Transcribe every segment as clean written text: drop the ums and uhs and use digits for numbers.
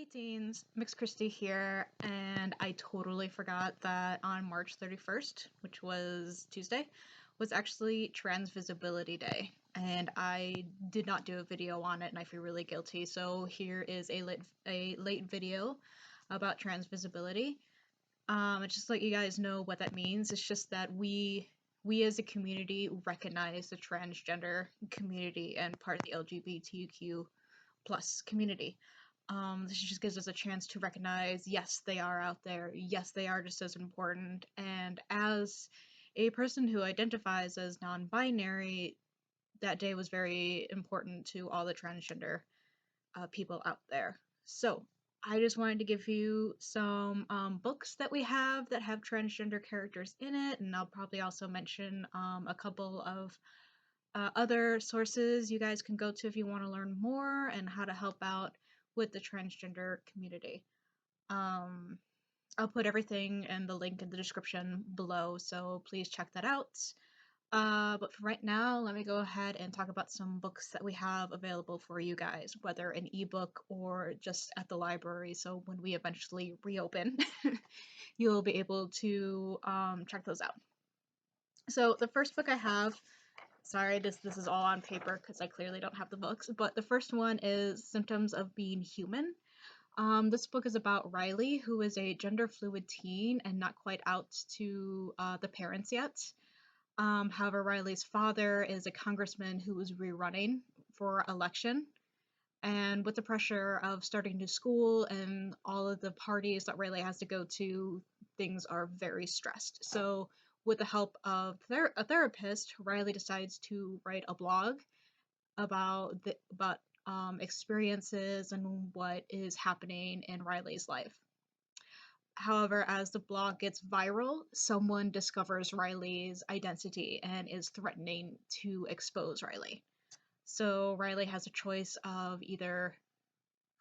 Hey teens, Mix Christie here, and I totally forgot that on March 31st, which was Tuesday, was actually Trans Visibility Day, and I did not do a video on it, and I feel really guilty. So here is a late video about trans visibility. Just to let you guys know what that means. It's just that we as a community recognize the transgender community and part of the LGBTQ plus community. This just gives us a chance to recognize, yes, they are out there. Yes, they are just as important. And as a person who identifies as non-binary, that day was very important to all the transgender people out there. So I just wanted to give you some books that we have that have transgender characters in it, and I'll probably also mention a couple of other sources you guys can go to if you want to learn more and how to help out with the transgender community. Um, I'll put everything and the link in the description below, so please check that out. But for right now, let me go ahead and talk about some books that we have available for you guys, whether an ebook or just at the library. So when we eventually reopen, you'll be able to check those out. So the first book I have, sorry, this is all on paper because I clearly don't have the books, but the first one is Symptoms of Being Human. This book is about Riley, who is a gender fluid teen and not quite out to the parents yet. However, Riley's father is a congressman who was rerunning for election. And with the pressure of starting new school and all of the parties that Riley has to go to, things are very stressed. So, with the help of a therapist, Riley decides to write a blog about experiences and what is happening in Riley's life. However, as the blog gets viral, someone discovers Riley's identity and is threatening to expose Riley. So Riley has a choice of either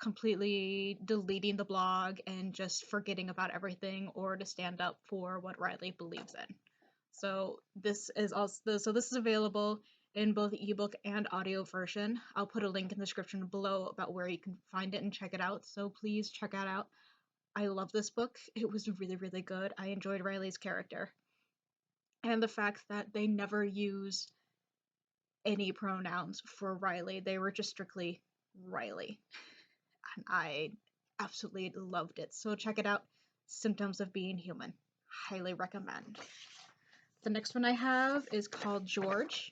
completely deleting the blog and just forgetting about everything, or to stand up for what Riley believes in. So this is available in both ebook and audio version. I'll put a link in the description below about where you can find it and check it out. So please check it out. I love this book. It was really, really good. I enjoyed Riley's character. And the fact that they never use any pronouns for Riley. They were just strictly Riley. And I absolutely loved it. So check it out. Symptoms of Being Human. Highly recommend. The next one I have is called George.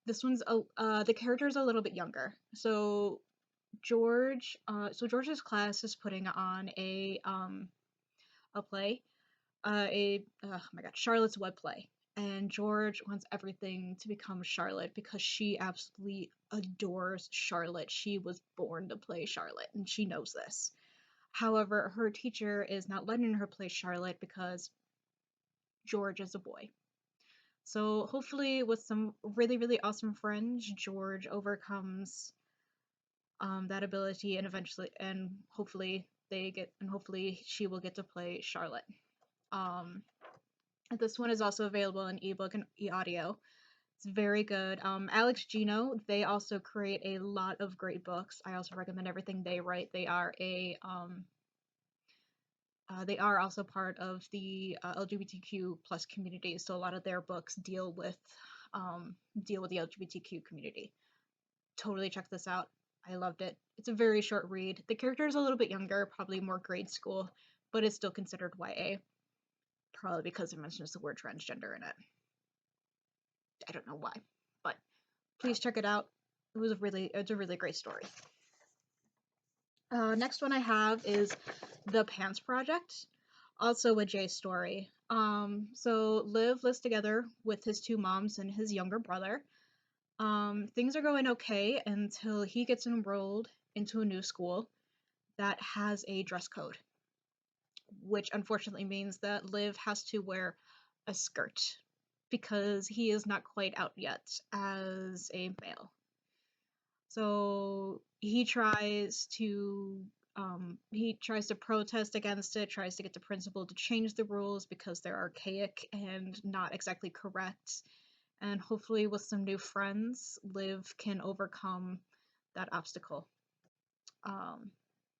This one's the character is a little bit younger. So George's class is putting on a play, oh my god, Charlotte's Web play, and George wants everything to become Charlotte because she absolutely adores Charlotte. She was born to play Charlotte, and she knows this. However, her teacher is not letting her play Charlotte because George is a boy. So hopefully with some really, really awesome friends, George overcomes that ability and hopefully she will get to play Charlotte. This one is also available in ebook and e-audio. It's very good. Alex Gino, they also create a lot of great books. I also recommend everything they write. They are also part of the LGBTQ plus community, so a lot of their books deal with the LGBTQ community. Totally check this out. I loved it. It's a very short read. The character is a little bit younger, probably more grade school, but it's still considered YA. Probably because it mentions the word transgender in it. I don't know why, but please check it out. It's a really great story. Next one I have is The Pants Project, also a J story. So Liv lives together with his two moms and his younger brother. Things are going okay until he gets enrolled into a new school that has a dress code, which unfortunately means that Liv has to wear a skirt because he is not quite out yet as a male. So he tries to protest against it, tries to get the principal to change the rules because they're archaic and not exactly correct. And hopefully with some new friends, Liv can overcome that obstacle.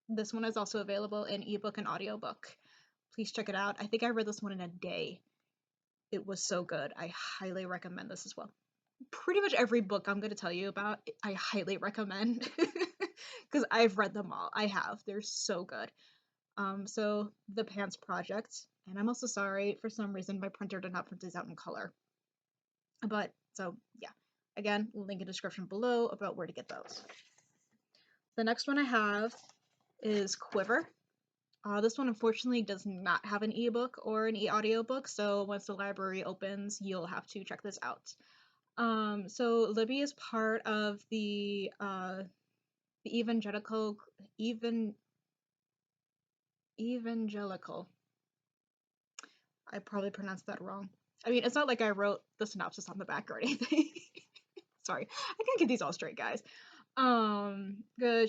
This one is also available in ebook and audiobook. Please check it out. I think I read this one in a day. It was so good. I highly recommend this as well. Pretty much every book I'm going to tell you about, I highly recommend because I've read them all. I have. They're so good. So The Pants Project, and I'm also sorry, for some reason my printer did not print these out in color. But, so, yeah. Again, link in the description below about where to get those. The next one I have is Quiver. This one unfortunately does not have an ebook or an e-audiobook, so once the library opens, you'll have to check this out. So Libby is part of the evangelical. I probably pronounced that wrong. I mean, it's not like I wrote the synopsis on the back or anything. Sorry, I can't get these all straight, guys.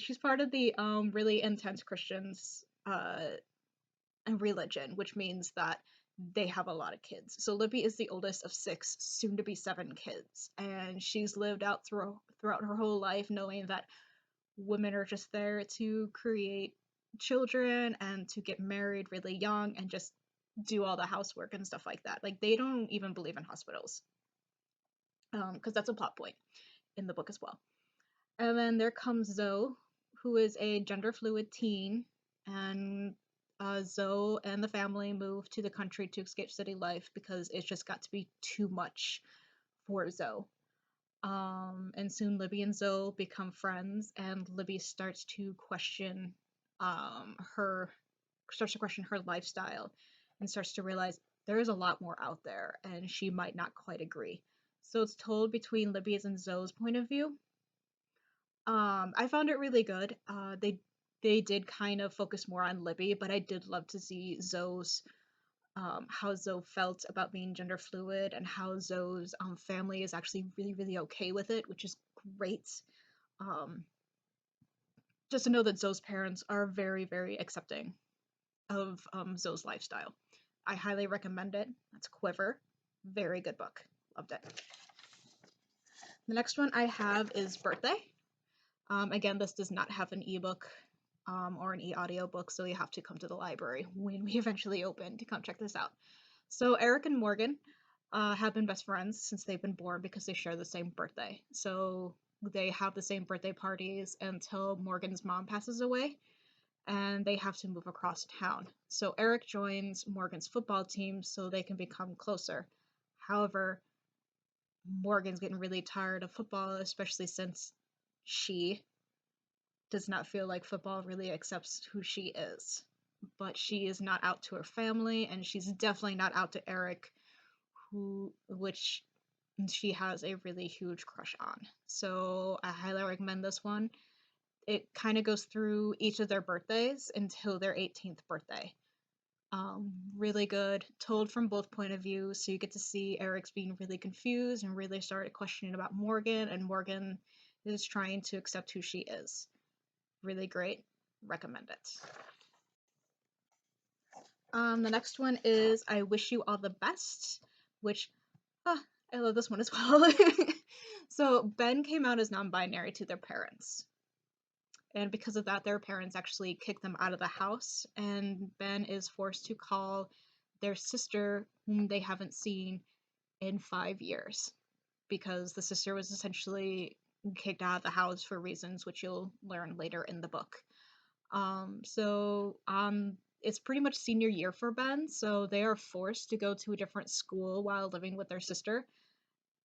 She's part of the really intense Christians religion, which means that they have a lot of kids. So Libby is the oldest of 6, soon to be 7 kids, and she's lived out throughout her whole life knowing that women are just there to create children and to get married really young and just do all the housework and stuff like that. Like, they don't even believe in hospitals, because that's a plot point in the book as well. And then there comes Zoe, who is a gender fluid teen, and Zoe and the family move to the country to escape city life because it's just got to be too much for Zoe. And soon Libby and Zoe become friends, and Libby starts to question her lifestyle and starts to realize there is a lot more out there and she might not quite agree. So it's told between Libby's and Zoe's point of view. I found it really good. They did kind of focus more on Libby, but I did love to see Zoe's how Zoe felt about being gender fluid and how Zoe's family is actually really, really okay with it, which is great. Just to know that Zoe's parents are very, very accepting of Zoe's lifestyle. I highly recommend it. That's Quiver. Very good book. Loved it. The next one I have is Birthday. Again, this does not have an ebook or an e-audiobook, so you have to come to the library when we eventually open to come check this out. So Eric and Morgan have been best friends since they've been born because they share the same birthday. So they have the same birthday parties until Morgan's mom passes away, and they have to move across town. So Eric joins Morgan's football team so they can become closer. However, Morgan's getting really tired of football, especially since she does not feel like football really accepts who she is. But she is not out to her family, and she's definitely not out to Eric, which she has a really huge crush on. So I highly recommend this one. It kind of goes through each of their birthdays until their 18th birthday. Really good, told from both point of views, so you get to see Eric's being really confused and really started questioning about Morgan, and Morgan is trying to accept who she is. Really great. Recommend it. The next one is I Wish You All the Best, which I love this one as well. So Ben came out as non-binary to their parents. And because of that, their parents actually kicked them out of the house, and Ben is forced to call their sister, whom they haven't seen in 5 years, because the sister was essentially kicked out of the house for reasons which you'll learn later in the book. It's pretty much senior year for Ben, so they are forced to go to a different school while living with their sister,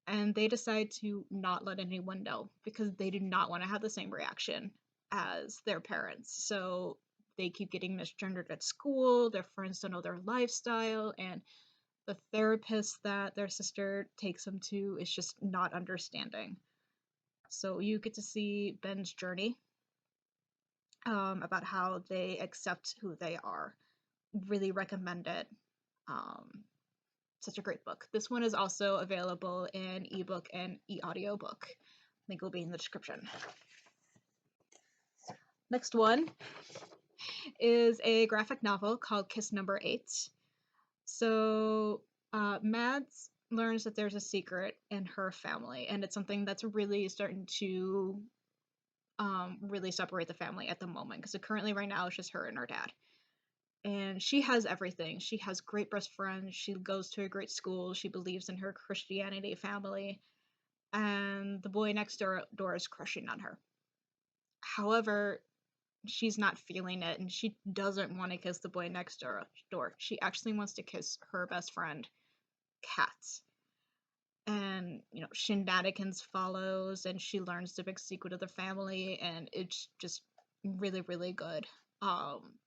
and they decide to not let anyone know because they do not want to have the same reaction as their parents. So they keep getting misgendered at school, their friends don't know their lifestyle, and the therapist that their sister takes them to is just not understanding. So you get to see Ben's journey about how they accept who they are. Really recommend it. Such a great book. This one is also available in ebook and e-audiobook. Link will be in the description. Next one is a graphic novel called Kiss Number 8. So Mads learns that there's a secret in her family, and it's something that's really starting to really separate the family at the moment, because currently right now it's just her and her dad. And she has everything. She has great best friends. She goes to a great school. She believes in her Christianity family. And the boy next door is crushing on her. However, she's not feeling it, and she doesn't want to kiss the boy next door. She actually wants to kiss her best friend, Kat. And shenanigans follows, and she learns the big secret of the family, and it's just really, really good.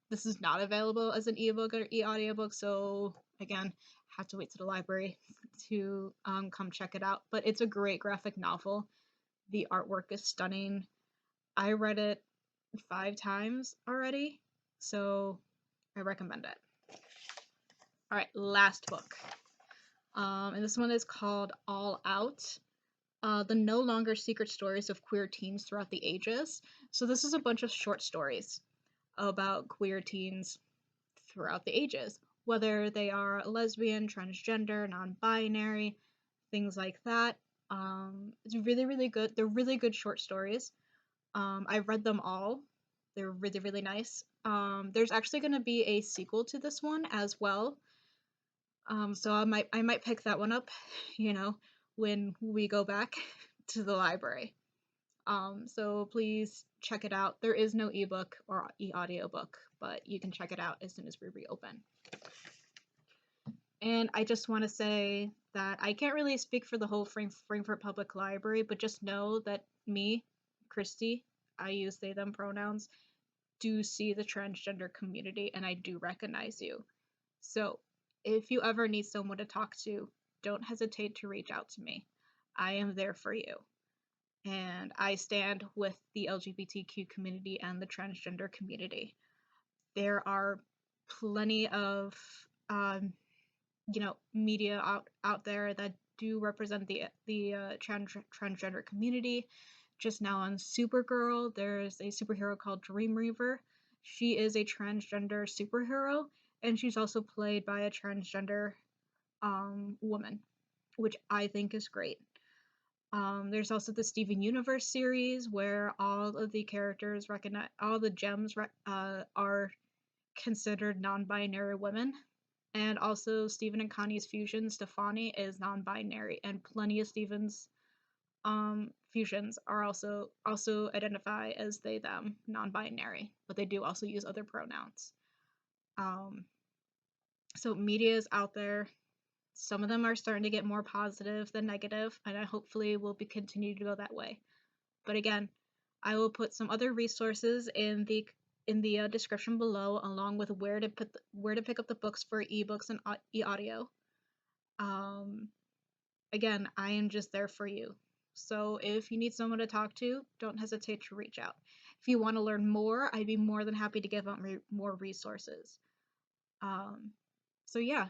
This is not available as an ebook or e-audiobook, so again, have to wait to the library to come check it out. But it's a great graphic novel. The artwork is stunning. I read it 5 times already, so I recommend it. All right, last book. And this one is called All Out. The No Longer Secret Stories of Queer Teens Throughout the Ages. So this is a bunch of short stories about queer teens throughout the ages, whether they are lesbian, transgender, non-binary, things like that. It's really, really good. They're really good short stories. I've read them all. They're really, really nice. There's actually going to be a sequel to this one as well. So I might pick that one up, when we go back to the library. So please check it out. There is no ebook or e-audiobook, but you can check it out as soon as we reopen. And I just want to say that I can't really speak for the whole Frankfurt Public Library, but just know that me, Christy, I use they, them pronouns, do see the transgender community, and I do recognize you. So if you ever need someone to talk to, don't hesitate to reach out to me. I am there for you. And I stand with the LGBTQ community and the transgender community. There are plenty of media out there that do represent the transgender community. Just now on Supergirl, there's a superhero called Dreamweaver. She is a transgender superhero, and she's also played by a transgender woman, which I think is great. There's also the Steven Universe series, where all of the characters all the gems are considered non-binary women. And also Stephen and Connie's fusion, Stefani, is non-binary, and plenty of Stephen's fusions are also identify as they, them, non-binary, but they do also use other pronouns. So media is out there. Some of them are starting to get more positive than negative, and I hopefully will continue to go that way. But again, I will put some other resources in the description below, along with where to pick up the books for ebooks and e-audio. Again, I am just there for you. So if you need someone to talk to, don't hesitate to reach out. If you want to learn more, I'd be more than happy to give out more resources. So yeah.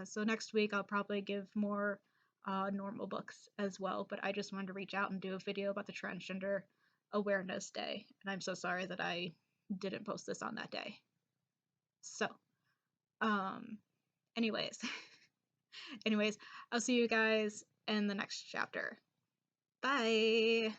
So next week I'll probably give more normal books as well, but I just wanted to reach out and do a video about the Transgender Awareness Day, and I'm so sorry that I didn't post this on that day. So, anyways, I'll see you guys in the next chapter. Bye!